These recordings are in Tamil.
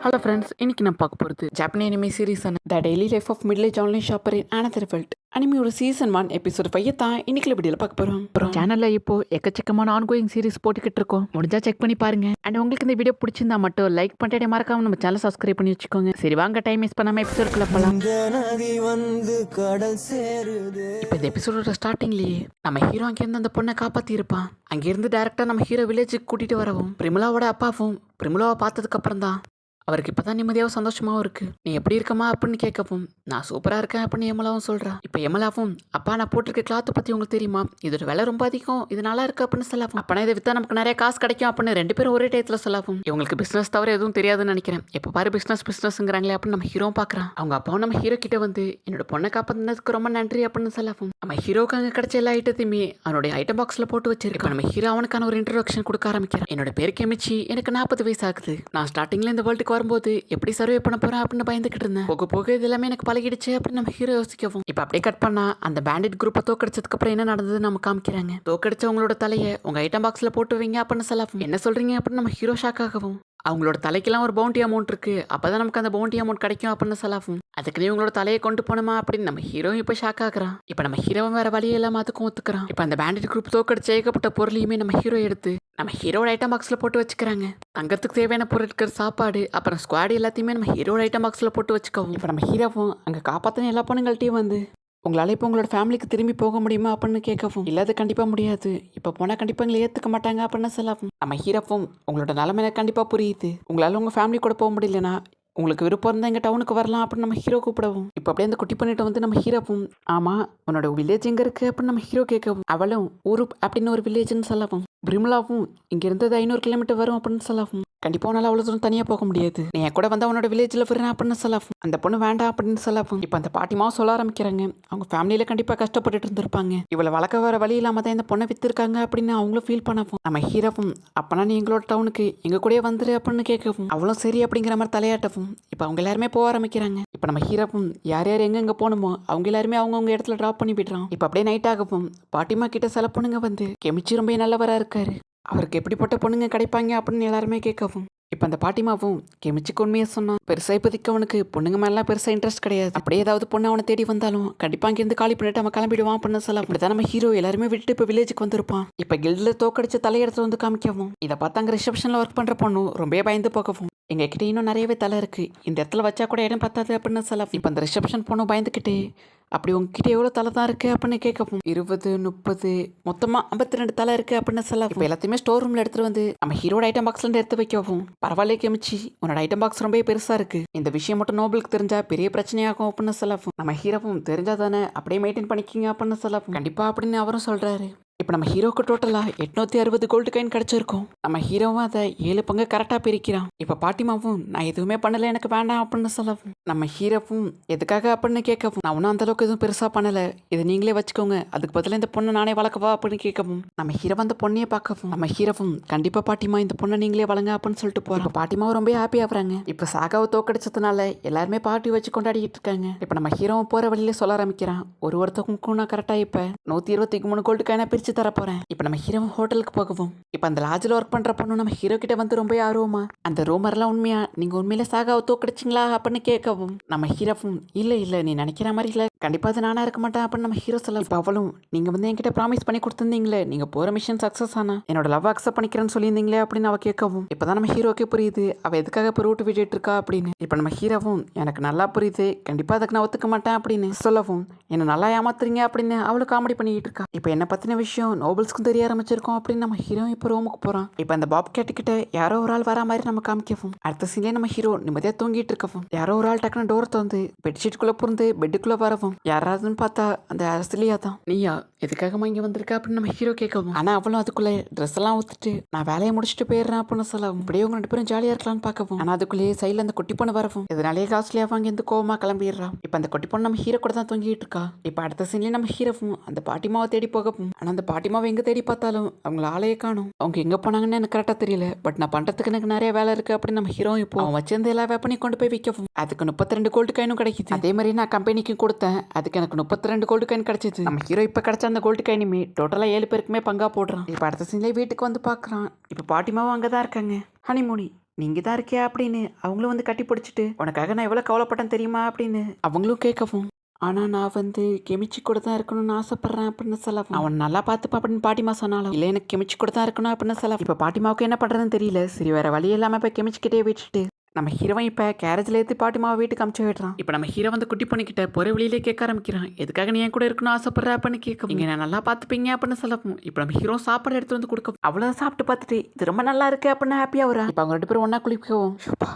ஹலோ ஃப்ரெண்ட்ஸ், இன்னைக்கு நான் பார்க்க போகிறது Japanese anime series the daily life of middle age online shopper in another world. அனிமையோட சீசன் 1 எபிசோட் 5 தான் இன்னைக்கு வீடியோவில் பார்க்க போகிறோம். அப்புறம் சேனலில் இப்போ எக்கச்சக்கமான ஆன்கோயிங் சீரிஸ் போட்டுக்கிட்டு இருக்கோம். முடிஞ்சா செக் பண்ணி பாருங்க. அண்ட் உங்களுக்கு இந்த வீடியோ பிடிச்சிருந்தா மட்டும் லைக் பண்ணிட்டே மறக்காம நம்ம சேனல் சப்ஸ்கிரைப் பண்ணி வச்சுக்கோங்க. சரி வாங்க, டைம் மிஸ் பண்ணாம எபிசோடுக்குள்ள போகலாம். இப்போ இந்த எபிசோடோட ஸ்டார்டிங்லேயே நம்ம ஹீரோ அங்கேருந்து அந்த பொண்ணை காப்பாற்றி இருப்பான். அங்கேருந்து டேரெக்டாக நம்ம ஹீரோ வில்லேஜுக்கு கூட்டிகிட்டு வரவும் பிரிமலாவோட அப்பாவும் பிரிமலாவை பார்த்ததுக்கு அப்புறம் தான் அவருக்கு இப்பதான் நிம்மதியாகவும் சந்தோஷமாகவும் இருக்கு. நீ எப்படி இருக்கமா அப்படின்னு கேட்கவும் நான் சூப்பரா இருக்கேன் அப்படின்னு எமலாவும் சொல்றா. இப்ப எமலாவும் அப்பா நான் போட்டிருக்க கிளாத்தை பத்தி உங்களுக்கு தெரியுமா, இதோட விலை ரொம்ப அதிகம், இது நல்லா இருக்கு அப்படின்னு சொல்லவும் அப்பனா இதை வித்தா நமக்கு நிறைய காசு கிடைக்கும் அப்படின்னு ரெண்டு பேரும் ஒரே டயத்துல சொல்லவும் இவங்களுக்கு பிசினஸ் தவிர எதுவும் தெரியாதுன்னு நினைக்கிறேன். எப்ப பாரு பிசினஸ்ங்கிறாங்களே அப்படின்னு நம்ம ஹீரோ பாக்குறான். அவங்க அப்பாவும் நம்ம ஹீரோ கிட்ட வந்து என்னோட பொண்ணை காப்பாத்தினதுக்கு ரொம்ப நன்றி அப்படின்னு சொல்லவும் நம்ம ஹீரோக்கு அங்க கிடைச்ச எல்லா ஐட்டத்தையுமே அவனுடைய ஐட்டம் பாக்ஸ்ல போட்டு வச்சிருக்கோம். நம்ம ஹீரோ அவனுக்கான ஒரு இன்ட்ரோடக்ஷன் கொடுக்க ஆரம்பிக்கிறான். என்னோட பேரு கெமிச்சி, எனக்கு 40 வயசு ஆகுது. நான் ஸ்டார்டிங்ல இந்த வேர்ல்டுக்கு வரும்போது எப்படி சர்வே பண்ண போறேன் அப்படின்னு பயந்துகிட்டு இருந்தேன். போக போக இது எல்லாமே எனக்கு பழகிடுச்சு அப்படின்னு நம்ம ஹீரோ யோசிக்கவும் இப்ப அப்படியே கட் பண்ணா அந்த பேண்டிட் குரூப்பை தோக்கடிச்சதுக்கு அப்புறம் என்ன நடந்தது நம்ம காமிக்கிறாங்க. தோக்கடிச்சவங்களோட தலையை உங்க ஐட்டம் பாக்ஸ்ல போட்டு வைங்க அப்படின்னு சொல்லவும் என்ன சொல்றீங்க அப்படின்னு நம்ம ஹீரோ ஷாக் ஆகவும் அவங்களோட தலைக்கெல்லாம் ஒரு பவுண்டி அமௌண்ட் இருக்கு, அப்பதான் நமக்கு அந்த பவுண்டி அமௌண்ட் கிடைக்கும் அப்படின்னு சொல்லவும் அதுக்கு நீ உங்களோட தலையை கொண்டு போனோமா அப்படின்னு நம்ம ஹீரோ இப்ப ஷாக் ஆகுறான். இப்ப நம்ம ஹீரோவும் வேற வழியே இல்லாம அதுக்கும் ஒத்துக்கிறான். இப்ப அந்த பேண்டிட் குரூப் தோக்கடிச்சு ஏகப்பட்ட பொருளையுமே நம்ம ஹீரோ எடுத்து நம்ம ஹீரோட ஐட்டம் பாக்ஸ்ல போட்டு வச்சுக்கிறாங்க. தங்கத்துக்கு தேவையான பொருட்கள், சாப்பாடு, அப்புறம் ஸ்குவாட் எல்லாத்தையுமே நம்ம ஹீரோட ஐட்டம் பாக்ஸ்ல போட்டு வச்சுக்கவும் இப்ப நம்ம ஹீரோவும் அங்க காப்பாத்தின எல்லா பொண்ணுங்கள்ட்டையும் வந்து உங்களால இப்போ உங்களோட ஃபேமிலிக்கு திரும்பி போக முடியுமா அப்படின்னு கேட்கவும் இல்லை, அது கண்டிப்பா முடியாது, இப்போ போனால் கண்டிப்பா எங்களை ஏற்றுக்க மாட்டாங்க அப்படின்னு சொல்லவும் நம்ம ஹீரோவும் உங்களோட நிலைமை எனக்கு கண்டிப்பா புரியுது, உங்களால உங்க ஃபேமிலி கூட போக முடியலனா உங்களுக்கு விருப்பம் இருந்தால் எங்கள் டவுனுக்கு வரலாம் அப்படின்னு நம்ம ஹீரோ கூப்பிடவும் இப்போ அப்படியே அந்த குட்டி பண்ணிட்டு வந்து நம்ம ஹீரோவும் ஆமா உன்னோட வில்லேஜ் எங்க இருக்கு அப்படின்னு நம்ம ஹீரோ கேட்கவும் அவளும் ஊரு அப்படின்னு ஒரு வில்லேஜ்னு சொல்லவும் பிரிமலாவும் இங்க இருந்தது 500 கிலோமீட்டர் வரும் அப்படின்னு சொல்லவும் கண்டிப்பா உன்னால அவ்வளவு தூரம் தனியா போக முடியாது, நீ கூட வந்து அவனோட வில்லேஜ்ல விடுறேன் அப்படின்னு சொல்லவும் அந்த பொண்ணு வேண்டாம் அப்படின்னு சொல்லவும் இப்ப அந்த பாட்டிமாவும் சொல்ல ஆரம்பிக்கிறாங்க அவங்க ஃபேமிலியில கண்டிப்பா கஷ்டப்பட்டுட்டு இருந்திருப்பாங்க, இவளை வளர்க்க வர வழி இல்லாம தான் இந்த பொண்ணை வித்திருக்காங்க அப்படின்னு அவங்களும் ஃபீல் பண்ணவும் நம்ம ஹீரோவும் அப்பனா நீ எங்களோட டவுனுக்கு எங்க கூடயே வந்துரு அப்படின்னு கேட்கவும் அவளும் சரி அப்படிங்கிற மாதிரி தலையாட்டவும் இப்ப அவங்க எல்லாருமே போக ஆரம்பிக்கிறாங்க. இப்ப நம்ம ஹீரோவும் யார் யார் எங்க போகணுமோ அவங்க எல்லாருமே அவங்கவுங்க இடத்துல டிராப் பண்ணி விடுறான். இப்ப அப்படியே நைட் ஆகவும் பாட்டிமா கிட்ட சில பொண்ணுங்க வந்து கெமிச்சி ரொம்ப நல்லவரா இருக்காரு, அவருக்கு எப்படிப்பட்ட பொண்ணுங்க கிடைப்பாங்க அப்படின்னு எல்லாருமே கேட்கவும் இப்ப அந்த பாட்டிமாவும் கெமிச்சிக்கு உண்மையை சொன்னா பெருசா இப்போதைக்கு அவனுக்கு பொண்ணுங்க மேலாம் பெருசா இன்ட்ரெஸ்ட் கிடையாது, அப்படியே ஏதாவது பொண்ணு அவனை தேடி வந்தாலும் கண்டிப்பா அங்கிருந்து காலி பண்ணிட்டு அவன் கிளம்பிடுவான் அப்படின்னு சொல்ல இப்படிதான் நம்ம ஹீரோ எல்லாருமே விட்டுட்டு இப்ப வில்லேஜுக்கு வந்திருப்பான். இப்ப கில்ட்ல தோக்கடிச்ச தலையெடுத்து வந்து காமிக்கவும் இதை பார்த்து அங்க ரிசப்ஷன்ல ஒர்க் பண்ற பொண்ணு ரொம்ப பயந்து போகவும் எங்க கிட்ட இன்னும் நிறையவே தலை இருக்கு, இந்த இடத்துல வச்சா கூட இடம் பத்தாது அப்படின்னு சொல்ல இப்ப அந்த ரிசப்ஷன் பொண்ணு பயந்துக்கிட்டே அப்படி உங்ககிட்ட எவ்வளோ தலை தான் இருக்கு அப்படின்னு கேட்கவும் 20 30 மொத்தமாக 52 தலை இருக்கு அப்படின்னு சொல்லலாம். இப்போ எல்லாத்தையுமே ஸ்டோர் ரூம்ல எடுத்துட்டு வந்து நம்ம ஹீரோட ஐட்டம் பாக்ஸ்ல இருந்து எடுத்து வைக்கவும் பரவாயில்ல கெமிச்சி உன்னோட ஐட்டம் பாக்ஸ் ரொம்ப பெருசா இருக்கு, இந்த விஷயம் மட்டும் நோபலுக்கு தெரிஞ்சா பெரிய பிரச்சனையாகும் அப்படின்னு சொல்லவும் நம்ம ஹீரோவும் தெரிஞ்சா தானே அப்படியே மெயின்டைன் பண்ணிக்கிங்க அப்படின்னு சொல்லவும் கண்டிப்பா அப்படின்னு அவரும் சொல்றாரு. இப்போ நம்ம ஹீரோக்கு டோட்டலா 860 கோல்டு காயின் கிடைச்சிருக்கும். நம்ம ஹீரோவும் அதை 7 பங்கு கரெக்டாக பிரிக்கிறான். இப்போ பாட்டிமாவும் நான் எதுவுமே பண்ணல எனக்கு வேண்டாம் அப்படின்னு சொல்லவும் நம்ம ஹீரோவும் எதுக்காக அப்படின்னு கேட்கவும் நான் ஒன்றும் அந்த அளவுக்கு எதுவும் பெருசா பண்ணல, இதை நீங்களே வச்சுக்கோங்க, அதுக்கு பதிலாக இந்த பொண்ணை நானே வளர்க்கவா அப்படின்னு கேட்கவும் நம்ம ஹீரோ அந்த பொண்ணையே பார்க்கவும் நம்ம ஹீரோவும் கண்டிப்பா பாட்டிமா இந்த பொண்ணை நீங்களே வளங்க அப்படின்னு சொல்லிட்டு போறோம். பாட்டிமாவும் ரொம்ப ஹாப்பி ஆகுறாங்க. இப்போ சாகாவை தோக்கடிச்சதுனால எல்லாருமே பார்ட்டி வச்சு கொண்டாடிட்டு இருக்காங்க. இப்போ நம்ம ஹீரோவும் போற வழியில சொல்ல ஆரம்பிக்கிறான் ஒருத்தருக்கும் நான் கரெக்டா இப்ப 123 கோல்டு காயினா பிரிச்சு தர போறேன். இப்ப நம்ம ஹீரோ ஹோட்டலுக்கு போகவும் இப்ப அந்த லாட்ஜ்ல ஒர்க் பண்ற பொண்ணு நம்ம ஹீரோ கிட்ட வந்து ரொம்ப ஆர்வமா அந்த ரூமர் எல்லாம் உண்மையா, நீங்க உண்மையில சாகாவை தோக்கடிச்சிங்களா அப்படின்னு கேட்கவும் நம்ம ஹீரோவும் இல்ல நீ நினைக்கிற மாதிரி இல்ல, கண்டிப்பா அது நானா இருக்க மாட்டேன் அப்படின்னு நம்ம ஹீரோ சொல்ல இப்ப அவளும் நீங்க வந்து என்கிட்ட ப்ராமிஸ் பண்ணி கொடுத்திருந்தீங்களே நீங்க போற மிஷன் சக்சஸ் ஆனா என்னோட லவ் அக்செப்ட் பண்ணிக்கிறேன்னு சொல்லியிருந்தீங்களே அப்படின்னு அவ கேட்கவும் இப்பதான் நம்ம ஹீரோக்கே புரியுது அவ எதுக்காக இப்ப ரூட் விட்டுட்டு இருக்கா அப்படின்னு. இப்ப நம்ம ஹீரோவும் எனக்கு நல்லா புரியுது, கண்டிப்பா அதுக்கு நான் ஒத்துக்க மாட்டேன் அப்படின்னு சொல்லவும் என்ன நல்லா ஏமாத்துறீங்க அப்படின்னு அவளும் காமெடி பண்ணிட்டு இருக்கா. இப்ப என்ன பத்தின விஷயம் நோபல்ஸ்க்கும் தெரிய ஆரம்பிச்சிருக்கோம் அப்படின்னு நம்ம ஹீரோ இப்போ ரூமுக்கு போறான். இப்போ அந்த பாப் கேட்டுக்கிட்ட யாரோ ஒரு ஆள் வரா மாதிரி நம்ம காமிக்கவும் அடுத்த சீன்லேயே நம்ம ஹீரோ நிம்மதியா தூங்கிட்டு இருக்கவும் யாரோ ஒரு ஆள் டக்குனு டோர் திறந்து பெட்ஷீட்டுக்குள்ள புரிந்து பெட்டுக்குள்ள வரவும் யாராவதுன்னு பார்த்தா அந்த அரசிலியா தான். நீயா எதுக்காகமா இங்க வந்திருக்க அப்படின்னு நம்ம ஹீரோ கேட்கவும் ஆனா அவளும் அதுக்குள்ள ட்ரெஸ் எல்லாம் ஊத்துட்டு நான் வேலையை முடிச்சுட்டு போயிடுறேன் அப்படின்னு சொல்லவும் இப்படியே உங்க 2 பேரும் ஜாலியா இருக்கலாம்னு பார்க்கவும் ஆனா அதுக்குள்ளேயே சைட்ல அந்த குட்டி பொண்ணு வரவும் இதனாலேயே காஸ்ட்லியா வாங்கி இந்த கோவமா கிளம்பிடுறா. இப்போ அந்த குட்டி பொண்ணு நம்ம ஹீரோ கூட தான் தூங்கிட்டு இருக்கா. இப்போ அடுத்த சீன்லேயே நம்ம ஹீரோவும் அந்த பாட்டிமாவை தேடி போகவும் ஆனா அந்த பாட்டிமாவை எங்க தேடி பார்த்தாலும் அவங்கள ஆளையே காணும். அவங்க எங்க போனாங்கன்னு எனக்கு கரெக்டா தெரியல, பட் நான் பண்றதுக்கு எனக்கு நிறைய வேலை இருக்கு அப்படின்னு நம்ம ஹீரோ இப்போ அவன் வச்சிருந்த எல்லா வேப்பனையும் கொண்டு போய் விற்கவும் அதுக்கு 32 கோல்டு காயினும் கிடைக்குது. அதே மாதிரி நான் கம்பெனிக்கும் கொடுத்தேன், அதுக்கு எனக்கு 32 கோல்டு காயின் கிடைச்சது. நம்ம ஹீரோ இப்ப கிடைச்ச அந்த கோல்டு காயினுமே டோட்டலா 7 பேருக்குமே பங்கா போடுறான். இப்ப அடுத்த சீன்ல வீட்டுக்கு வந்து பாக்குறான். இப்ப பாட்டிமாவும் அங்கதான் இருக்காங்க. ஹனிமூனி நீங்க தான் இருக்கியா அப்படின்னு அவங்களும் வந்து கட்டி பிடிச்சிட்டு உனக்காக நான் எவ்வளவு கவலைப்பட்டேன் தெரியுமா அப்படின்னு அவங்களும் கேட்கவும் ஆனா நான் வந்து கெமிச்சி கூட தான் இருக்கணும்னு ஆசைப்படுறேன் அப்படின்னு சொல்லவும் அவன் நல்லா பார்த்துப்பா அப்படின்னு பாட்டிமா சொன்னாலும் இல்லை எனக்கு கெமிச்சி கூட தான் இருக்கணும் அப்படின்னு சொல்லவும் இப்போ பாட்டிமாவுக்கு என்ன பண்றதுன்னு தெரியல சரி வேற வழி இல்லாம இப்போ கெமிச்சிக்கிட்டே விட்டுட்டு நம்ம ஹீரோவை இப்போ கேரேஜில் ஏற்றி பாட்டிமாவை வீட்டுக்கு அமுச்சு விடுறான் இப்போ நம்ம ஹீரோ வந்து குட்டி பண்ணிக்கிட்ட போகிற வழியிலே கேட்க ஆரம்பிக்கிறான் எதுக்காக நீ என் கூட இருக்கணும் ஆசைப்படுற அப்படின்னு கேட்கும் இங்கே நான் நல்லா பார்த்துப்பீங்க அப்படின்னு சொல்லவும் இப்போ நம்ம ஹீரோ சாப்பாடு எடுத்து வந்து கொடுக்கும் அவ்வளோ சாப்பிட்டு பார்த்துட்டு இது ரொம்ப நல்லா இருக்கு அப்படின்னு ஹாப்பியாக வரா இப்போ அவங்க 2 பேரும் ஒன்றா குளிக்கவும்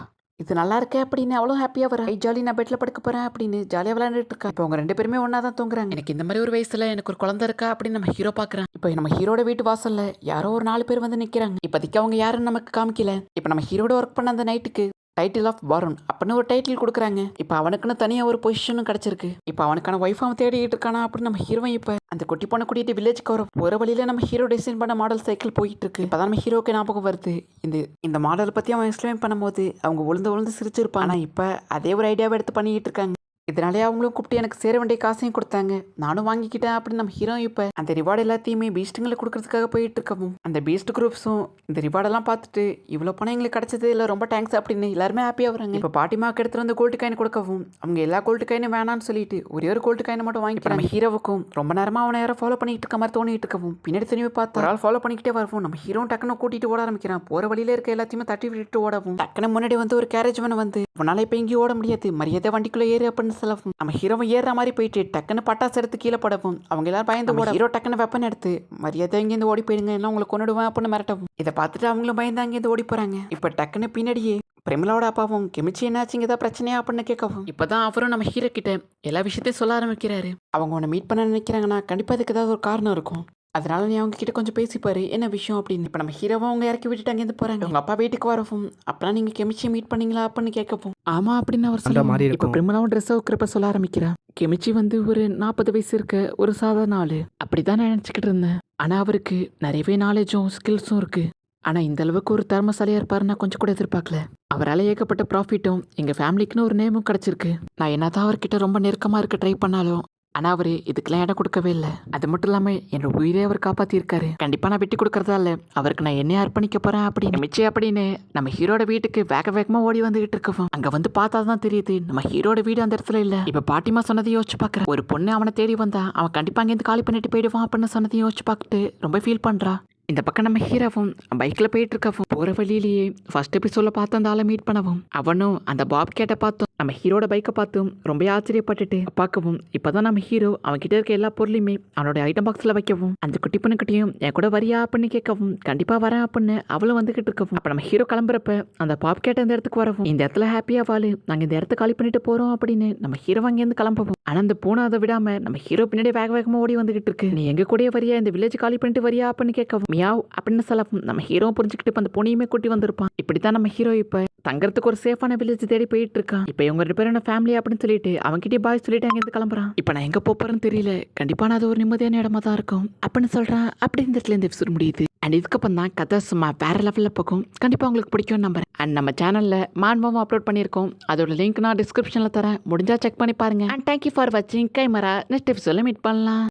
இது நல்லா இருக்கே அப்படின்னு அவ்வளோ ஹாப்பியாக வர ஜாலி நான் பெட்டில் படுக்க போகிறேன் அப்படின்னு ஜாலியாக விளையாண்டுட்டு இருக்கா இப்போ அவங்க 2 பேருமே ஒன்றா தான் தூங்குறாங்க எனக்கு இந்த மாதிரி ஒரு வயசில் எனக்கு ஒரு குழந்தை இருக்கா அப்படின்னு நம்ம ஹீரோ பார்க்குறான் இப்போ நம்ம ஹீரோட வீட்டு வாசலில் யாரோ ஒரு 4 பேர் வந்து நிற்கிறாங்க இப்போதைக்கு அவங்க யாருன்னு நமக்கு காமிக்கல இப்போ நம்ம ஹீரோட ஒர்க் பண்ண அந்த நைட்டுக்கு டைட்டில் ஆஃப் வருண் அப்படின்னு ஒரு டைட்டில் கொடுக்குறாங்க இப்போ அவனுக்குன்னு தனியாக ஒரு பொசிஷனும் கிடச்சிருக்கு இப்போ அவனுக்கான ஒய்ஃப் அவன் தேடிட்டு இருக்கானா அப்படின்னு நம்ம ஹீரோ இப்போ அந்த குட்டி பொண்ணு கூட்டிட்டு வில்லேஜ்க்கு வர போகிற வழியில நம்ம ஹீரோ டிசைன் பண்ண மாடல் சைக்கிள் போயிட்டு இருக்கு இப்போ தான் நம்ம ஹீரோக்கு ஞாபகம் வருது இந்த மாடல் பற்றி அவன் எக்ஸ்பிளைன் பண்ணும்போது அவங்க உளுந்து சிரிச்சிருப்பான் ஆனால் இப்போ அதே ஒரு ஐடியாவை எடுத்து பண்ணிட்டு இருக்காங்க இதனாலே அவங்களும் கூப்பிட்டு எனக்கு சேர வேண்டிய காசையும் கொடுத்தாங்க நானும் வாங்கிக்கிட்டேன் அப்படின்னு நம்ம ஹீரோ இப்போ அந்த ரிவார்டு எல்லாத்தையுமே பீஸ்ட்டுங்களை கொடுக்கறதுக்காக போயிட்டு இருக்கவும் அந்த பீஸ்ட் குரூப்ஸும் இந்த ரிவார்டெல்லாம் பார்த்துட்டு இவ்வளோ பணம் எங்களுக்கு கிடைச்சது இல்லை ரொம்ப தேங்க்ஸ் அப்படின்னு எல்லாருமே ஹாப்பியாக வராங்க இப்போ பாட்டிமாக்கு எடுத்துட்டு வந்து கோல்டு காயின் கொடுக்கவும் அவங்க எல்லா கோல்டு காயினும் வேணான்னு சொல்லிட்டு ஒரே ஒரு கோல்டு காயினை மட்டும் வாங்கி நம்ம ஹீரோவுக்கும் ரொம்ப நேரமாக அவனை யாரும் ஃபாலோ பண்ணிட்டு இருக்க மாதிரி தோணிட்டு இருக்கவும் பின்னாடி திரும்பி பார்த்து ஒரு ஆள் ஃபாலோ பண்ணிக்கிட்டே வரவும் நம்ம ஹீரோ டக்குன்னு கூட்டிட்டு ஓட ஆரம்பிக்கிறான் போகிற வழியில இருக்க எல்லாத்தையுமே தட்டி விட்டுட்டு ஓடவும் டக்குன்னு முன்னாடி வந்து ஒரு கேரேஜ் வந்து உன்னால இப்போ எங்கேயும் ஓட முடியாது மரியாதை வண்டிக்குள்ளே ஏறு அப்படின்னு சொல்லவும் நம்ம ஹீரோவை ஏறுற மாதிரி போயிட்டு டக்குன்னு பட்டாசு எடுத்து கீழே போடவும் அவங்க எல்லாரும் பயந்து ஓட ஹீரோ டக்குன்னு வெப்பன் எடுத்து மரியாதை இங்கேருந்து ஓடி போயிடுங்க எல்லாம் உங்களை கொண்டுடுவேன் அப்படின்னு மிரட்டவும் இதை பார்த்துட்டு அவங்களும் பயந்து அங்கேருந்து ஓடி போறாங்க இப்போ டக்குன்னு பின்னாடியே பிரமிளாவோட அப்பாவும் கெமிச்சி என்னாச்சு இங்கே தான் பிரச்சனையா அப்படின்னு கேட்கவும் இப்போதான் அவரும் நம்ம ஹீரோ கிட்ட எல்லா விஷயத்தையும் சொல்ல ஆரம்பிக்கிறாரு அவங்க உன்னை மீட் பண்ண நினைக்கிறாங்கன்னா கண்டிப்பாக அதுக்கு ஏதாவது ஒரு காரணம் இருக்கும் அதனால நீ அவங்க கிட்ட கொஞ்சம் பேசிப்பாரு என்ன விஷயம் அப்படின்னு இப்போ நம்ம ஹீரோவை அவங்க இறக்கி விட்டுட்டு அங்கேருந்து போறாங்க உங்க அப்பா வீட்டுக்கு வரவும் அப்பெல்லாம் நீங்க கெமிச்சியை மீட் பண்ணீங்களா அப்படின்னு கேட்கவும் ஆமா அப்படின்னு அவர் சொல்ல இப்போ பிரம்மலாவும் ட்ரெஸ் வைக்கிறப்ப சொல்ல ஆரம்பிக்கிறா கெமிச்சி வந்து ஒரு 40 வயசு இருக்க ஒரு சாதாரண ஆளு அப்படிதான் நான் நினைச்சுக்கிட்டு இருந்தேன் ஆனா அவருக்கு நிறையவே நாலேஜும் ஸ்கில்ஸும் இருக்கு ஆனா இந்த அளவுக்கு ஒரு திறமசாலியா இருப்பாருன்னா கொஞ்சம் கூட எதிர்பார்க்கல அவரால் ஏகப்பட்ட ப்ராஃபிட்டும் எங்க ஃபேமிலிக்குன்னு ஒரு நேமும் கிடைச்சிருக்கு நான் என்னதான் அவர்கிட்ட ரொம்ப நெருக்கமா இருக்க ட்ரை பண்ணாலும் ஆனா அவரு இதுக்கெல்லாம் இடம் கொடுக்கவே இல்லை அது மட்டும் இல்லாம என்னோட உயிரே அவர் காப்பாத்திருக்காரு கண்டிப்பா நான் விட்டு கொடுக்கறதா இல்ல அவருக்கு நான் என்ன அர்ப்பணிக்க போறேன் அப்படின்னு மிச்சம் அப்படின்னு நம்ம ஹீரோட வீட்டுக்கு வேகமா ஓடி வந்துகிட்டு இருக்கோம் அங்க வந்து பார்த்தாதான் தெரியுது நம்ம ஹீரோட வீடு அந்த இடத்துல இல்ல இப்ப பாட்டிமா சொன்னதை யோசிச்சு பாக்குறேன் ஒரு பொண்ணு அவனை தேடி வந்தா அவன் கண்டிப்பா அங்கேருந்து காலி பண்ணிட்டு போயிடுவான் அப்படின்னு சொன்னதை யோசிச்சு பார்த்துட்டு ரொம்ப ஃபீல் பண்றா இந்த பக்கம் நம்ம ஹீரோவும் பைக்கில் போயிட்டு இருக்கவும் போகிற வழியிலேயே ஃபர்ஸ்ட் எபிசோட பார்த்து அந்த ஆளை மீட் பண்ணவும் அவனும் அந்த பாப் கேட்டை பார்த்தோம் நம்ம ஹீரோட பைக்கை பார்த்தும் ரொம்ப ஆச்சரியப்பட்டுட்டு பார்க்கவும் இப்போதான் நம்ம ஹீரோ அவன்கிட்ட இருக்க எல்லா பொருளையுமே அவனோட ஐட்டம் பாக்ஸில் வைக்கவும் அந்த குட்டி பொண்ணுக்கிட்டையும் என் கூட வரியா அப்படின்னு கேட்கவும் கண்டிப்பாக வரேன் அப்படின்னு அவளும் வந்துகிட்டு இருக்கவும் அப்போ நம்ம ஹீரோ கிளம்புறப்ப அந்த பாப் கேட்ட இந்த இடத்துக்கு வரவும் இந்த இடத்துல ஹாப்பியாக வாழு நாங்கள் இந்த இடத்த காலி பண்ணிட்டு போகிறோம் அப்படின்னு நம்ம ஹீரோ அங்கேருந்து கிளம்பவும் ஆனால் அந்த பூனை அதை விடாமல் நம்ம ஹீரோ பின்னாடி வேகமாக ஓடி வந்துகிட்டு இருக்கு நீ எங்க கூடயே வரியா இந்த வில்லேஜ் காலி பண்ணிட்டு வரியா அப்படின்னு கேட்கவும் மியாவ் அப்படின்னு சொல்லவும் நம்ம ஹீரோ புரிஞ்சுக்கிட்டு இப்போ அந்த பொண்ணையுமே கூட்டி வந்திருப்பான் இப்படித்தான் நம்ம ஹீரோ இப்போ தங்கறதுக்கு ஒரு சேஃபான வில்லேஜ் தேடி போயிட்டு இருக்கான் இப்போ இவங்க 2 பேரும் ஃபேமிலி அப்படின்னு சொல்லிட்டு அவன்கிட்டயே பாய் சொல்லிட்டு அங்கேருந்து கிளம்புறான் இப்போ நான் எங்க போறேன்னு தெரியல கண்டிப்பா நான் அது ஒரு நிம்மதியான இடமா தான் இருக்கும் அப்படின்னு சொல்றான் அப்படி இந்த இடத்துல இந்த எபிசோட் முடியுது அண்ட் இதுக்கப்புறம் தான் கதை சும்மா வேற லெவலில் போகும் கண்டிப்பாக உங்களுக்கு பிடிக்கும் நம்புறேன் அண்ட் நம்ம சேனலில் மான்மாவும் அப்லோட் பண்ணியிருக்கோம் அதோட லிங்க் நான் டிஸ்கிரிப்ஷனில் தரேன் முடிஞ்சா செக் பண்ணி பாருங்க அண்ட் தேங்க்யூ ஃபார் வாட்சிங் கைமரா நெக்ஸ்ட் எபிசோட மீட் பண்ணலாம்